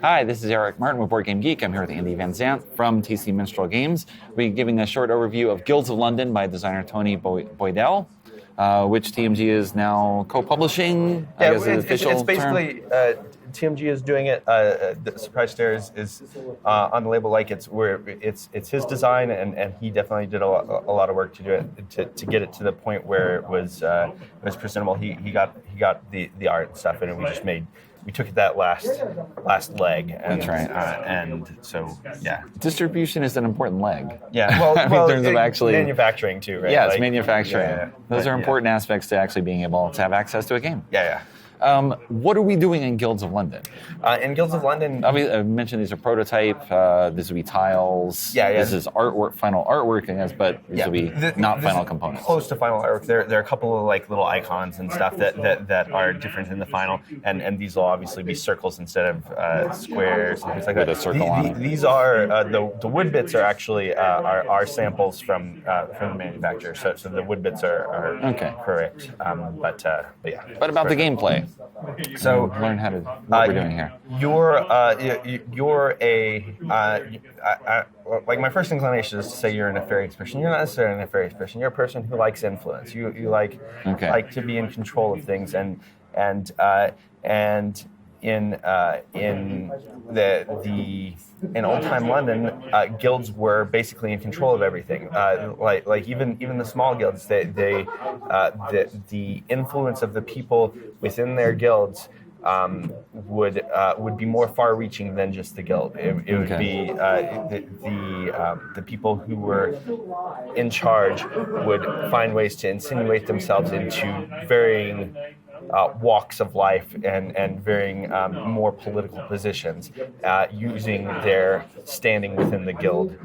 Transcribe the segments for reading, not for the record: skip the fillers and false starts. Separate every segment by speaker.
Speaker 1: Hi, this is Eric Martin with BoardGameGeek. I'm here with Andy Van Zandt from TC Minstrel Games. We're giving a short overview of Guilds of London by designer Tony Boydell, which TMG is now co-publishing. I guess it's official
Speaker 2: it's basically TMG is doing it. The Surprise Stare is on the label, like it's his design, and he definitely did a lot of work to do it to get it to the point where it was presentable. He got the art and stuff, and we took it that last leg. And,
Speaker 1: that's right.
Speaker 2: And so, yeah.
Speaker 1: Distribution is an important leg.
Speaker 2: Yeah, well,
Speaker 1: in terms of actually
Speaker 2: manufacturing too, right?
Speaker 1: Yeah, it's manufacturing.
Speaker 2: Yeah.
Speaker 1: Those are important aspects to actually being able to have access to a game.
Speaker 2: Yeah.
Speaker 1: What are we doing in Guilds of London?
Speaker 2: In Guilds of London,
Speaker 1: I mentioned these are prototype. This will be tiles.
Speaker 2: Yeah.
Speaker 1: This is artwork, final artwork, I guess, but this will be not final components.
Speaker 2: Close to final artwork. There are a couple of like little icons and stuff that are different in the final, and these will obviously be circles instead of squares and things like that.
Speaker 1: With a circle on it.
Speaker 2: These are the wood bits are actually are samples from the manufacturer. So the wood bits are
Speaker 1: okay.
Speaker 2: Correct. But yeah.
Speaker 1: But about the gameplay.
Speaker 2: So
Speaker 1: learn how to what we're doing here.
Speaker 2: You're like my first inclination is to say you're a nefarious person. You're not necessarily a nefarious person. You're a person who likes influence. You like to be in control of things, and in old time London, guilds were basically in control of everything. Like even the small guilds, the influence of the people within their guilds would be more far-reaching than just the guild. It would be the people who were in charge would find ways to insinuate themselves into varying walks of life and varying more political positions, using their standing within the guild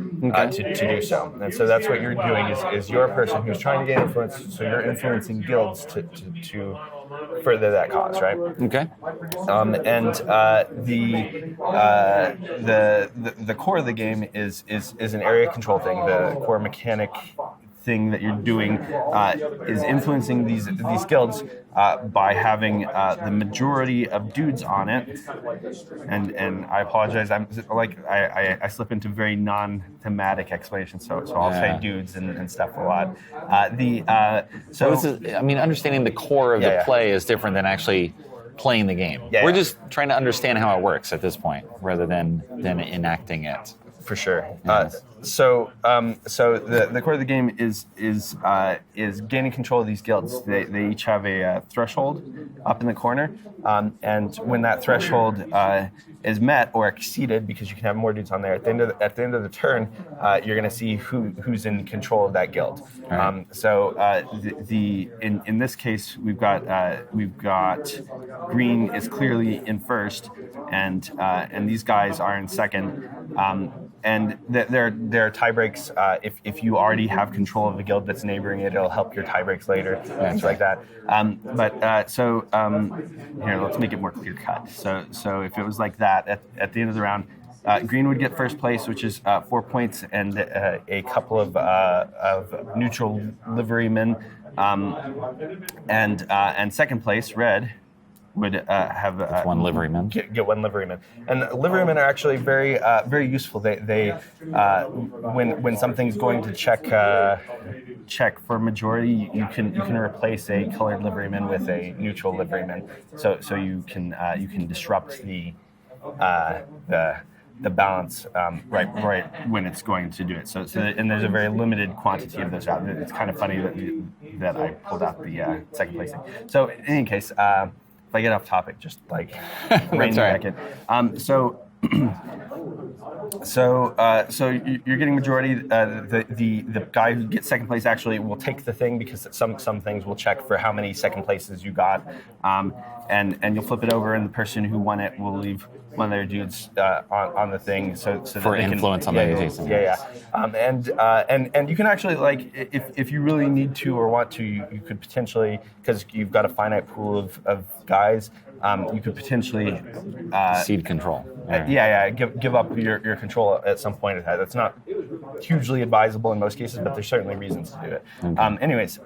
Speaker 2: to do so. And so that's what you're doing is you're a person who's trying to gain influence, so you're influencing guilds to further that cause, right?
Speaker 1: Okay.
Speaker 2: The core of the game is an area control thing. The core mechanic thing that you're doing is influencing these guilds by having the majority of dudes on it, and I apologize. I slip into very non-thematic explanations, so I'll say dudes and stuff a lot.
Speaker 1: So this is, understanding the core of the play is different than actually playing the game. We're just trying to understand how it works at this point, rather than enacting it.
Speaker 2: For sure. So the core of the game is gaining control of these guilds. They each have a threshold up in the corner, and when that threshold is met or exceeded, because you can have more dudes on there, at the end of the turn, you're going to see who's in control of that guild.
Speaker 1: Right.
Speaker 2: In this case, we've got green is clearly in first, and these guys are in second. And there are tie breaks. If you already have control of the guild that's neighboring it, it'll help your tie breaks later, things like that. Here, let's make it more clear cut. So if it was like that at the end of the round, green would get first place, which is 4 points, and a couple of neutral liverymen, and second place, red, would have
Speaker 1: one liveryman.
Speaker 2: Get one liveryman, and liverymen are actually very very useful. They when something's going to check for majority, you can replace a colored liveryman with a neutral liveryman, so you can disrupt the balance right when it's going to do it. So and there's a very limited quantity of those out. It's kind of funny that I pulled out the second placing. So in any case. If I get off topic, just like rein me back in. So you're getting majority. The guy who gets second place actually will take the thing, because some things will check for how many second places you got, and you'll flip it over, and the person who won it will leave one of their dudes on the thing, so that
Speaker 1: for
Speaker 2: they
Speaker 1: influence
Speaker 2: can,
Speaker 1: on the adjacent.
Speaker 2: And you can actually, like, if you really need to or want to, you could potentially, because you've got a finite pool of guys, you could potentially
Speaker 1: cede control.
Speaker 2: Give up your control at some point. That's not hugely advisable in most cases, but there's certainly reasons to do it. Anyways,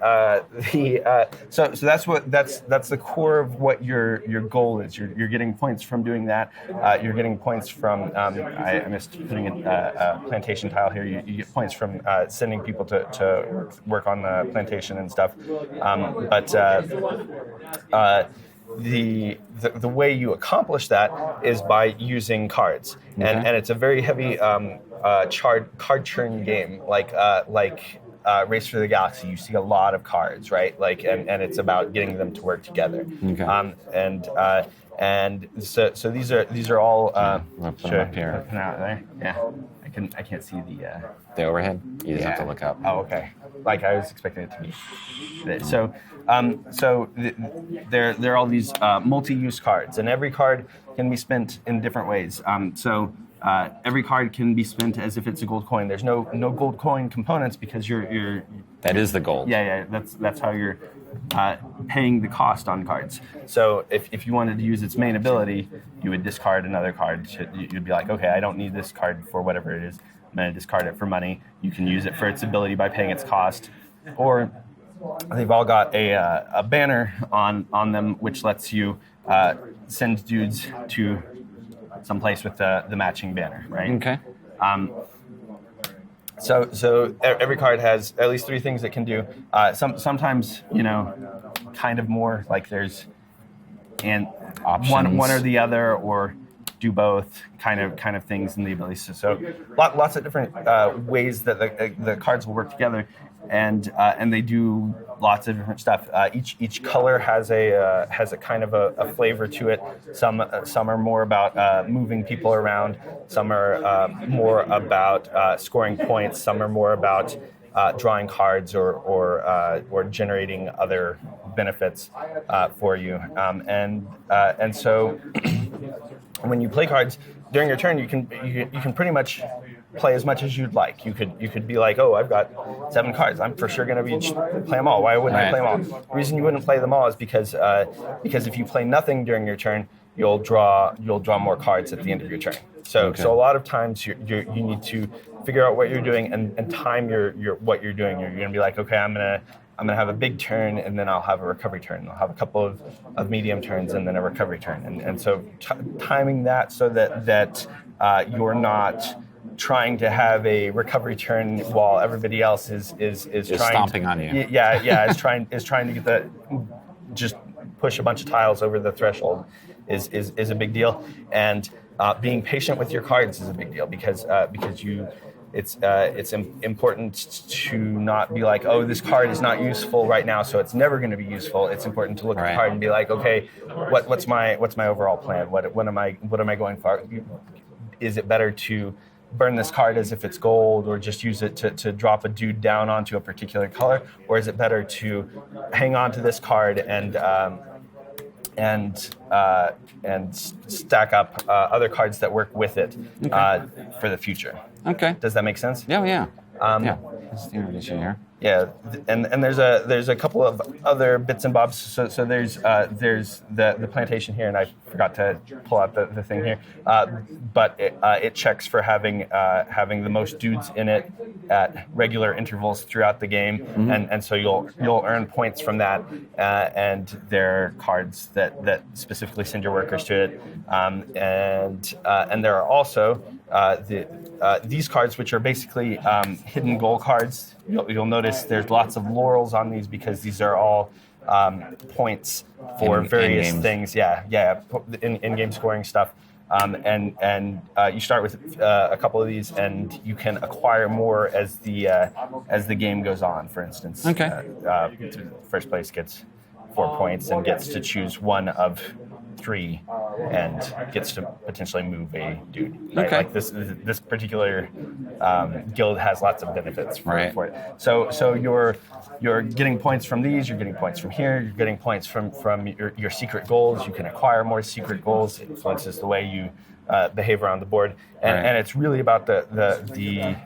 Speaker 2: so that's the core of what your goal is. You're getting points from doing that. You're getting points from I missed putting a plantation tile here. You get points from sending people to work on the plantation and stuff. The way you accomplish that is by using cards, and it's a very heavy card churn game, like Race for the Galaxy. You see a lot of cards, right? And it's about getting them to work together. And so these are all.
Speaker 1: We'll put them up here.
Speaker 2: Out there. Yeah, I can't see
Speaker 1: the overhead. You just have to look up.
Speaker 2: Oh, okay. Like I was expecting it to be. So there are all these multi-use cards, and every card can be spent in different ways. Every card can be spent as if it's a gold coin. There's no gold coin components because you're.
Speaker 1: That is the gold.
Speaker 2: Yeah. That's how you're paying the cost on cards. So if you wanted to use its main ability, you would discard another card. You'd be like, okay, I don't need this card for whatever it is. I'm going to discard it for money. You can use it for its ability by paying its cost, or they've all got a banner on them which lets you send dudes to some place with the matching banner, right?
Speaker 1: Okay.
Speaker 2: So every card has at least 3 things it can do. Sometimes kind of more, like there's
Speaker 1: Options.
Speaker 2: one or the other, or do both kind of things in the abilities. So lots of different ways that the cards will work together, and they do lots of different stuff. Each color has a kind of a flavor to it. Some are more about moving people around. Some are more about scoring points. Some are more about drawing cards or generating other benefits for you. And so when you play cards during your turn, you can pretty much play as much as you'd like. You could be like, oh, I've got 7 cards. I'm for sure going to play them all. Why wouldn't I play them all? The reason you wouldn't play them all is because if you play nothing during your turn, you'll draw more cards at the end of your turn. So a lot of times you need to figure out what you're doing and time your what you're doing. You're going to be like, okay, I'm gonna have a big turn, and then I'll have a recovery turn. I'll have a couple of medium turns, and then a recovery turn. And so timing that so that you're not trying to have a recovery turn while everybody else is trying
Speaker 1: stomping on you.
Speaker 2: Is trying to get just push a bunch of tiles over the threshold is a big deal. And being patient with your cards is a big deal because it's important to not be like, oh, this card is not useful right now, so it's never going to be useful. It's important to look at the card and be like, okay, what's my overall plan? What am I going for? Is it better to burn this card as if it's gold, or just use it to drop a dude down onto a particular color, or is it better to hang on to this card and stack up other cards that work with it for the future?
Speaker 1: Okay.
Speaker 2: Does that make sense?
Speaker 1: Yeah. Let's introduce you here.
Speaker 2: Yeah, and there's a couple of other bits and bobs. So there's the plantation here, and I forgot to pull out the thing here. But it checks for having the most dudes in it at regular intervals throughout the game, and so you'll earn points from that. And there are cards that specifically send your workers to it, and there are also these cards, which are basically hidden goal cards. You'll notice there's lots of laurels on these because these are all points for various things. Yeah, in-game scoring stuff. And you start with a couple of these, and you can acquire more as the game goes on. For instance, first place gets 4 points and gets to choose one of 3 and gets to potentially move a dude. Right?
Speaker 1: Okay.
Speaker 2: Like this particular guild has lots of benefits for it. So you're getting points from these. You're getting points from here. You're getting points from your secret goals. You can acquire more secret goals. It influences the way you behave around the board, and it's really about the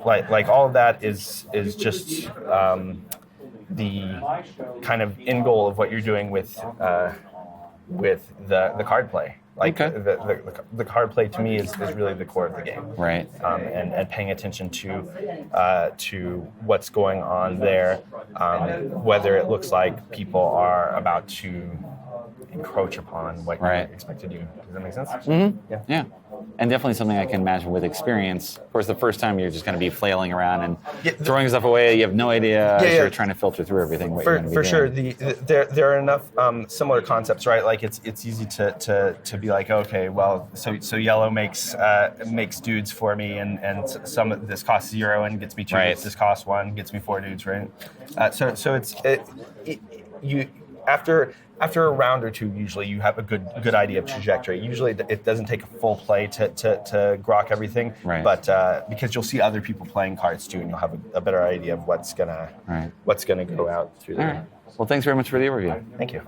Speaker 2: like all of that is just the kind of end goal of what you're doing with the card play. Like
Speaker 1: Okay.
Speaker 2: the card play to me is really the core of the game.
Speaker 1: Right.
Speaker 2: And paying attention to what's going on there, whether it looks like people are about to encroach upon what you expect to do. Does that make sense?
Speaker 1: Mm-hmm. Yeah. And definitely something I can imagine with experience. Of course, the first time you're just going to be flailing around and throwing stuff away. You have no idea as you're trying to filter through everything. What you're going to be
Speaker 2: for sure.
Speaker 1: doing.
Speaker 2: There are enough similar concepts, right? Like it's easy to be like, okay, well, so yellow makes dudes for me, and some of this costs 0 and gets me 2.
Speaker 1: Right.
Speaker 2: This costs 1, gets me 4 dudes, right? So you after a round or 2, usually you have a good idea of trajectory. Usually it doesn't take a full play to grok everything, but because you'll see other people playing cards too, and you'll have a better idea of what's gonna go out through there.
Speaker 1: All right. Well, thanks very much for the overview.
Speaker 2: Thank you.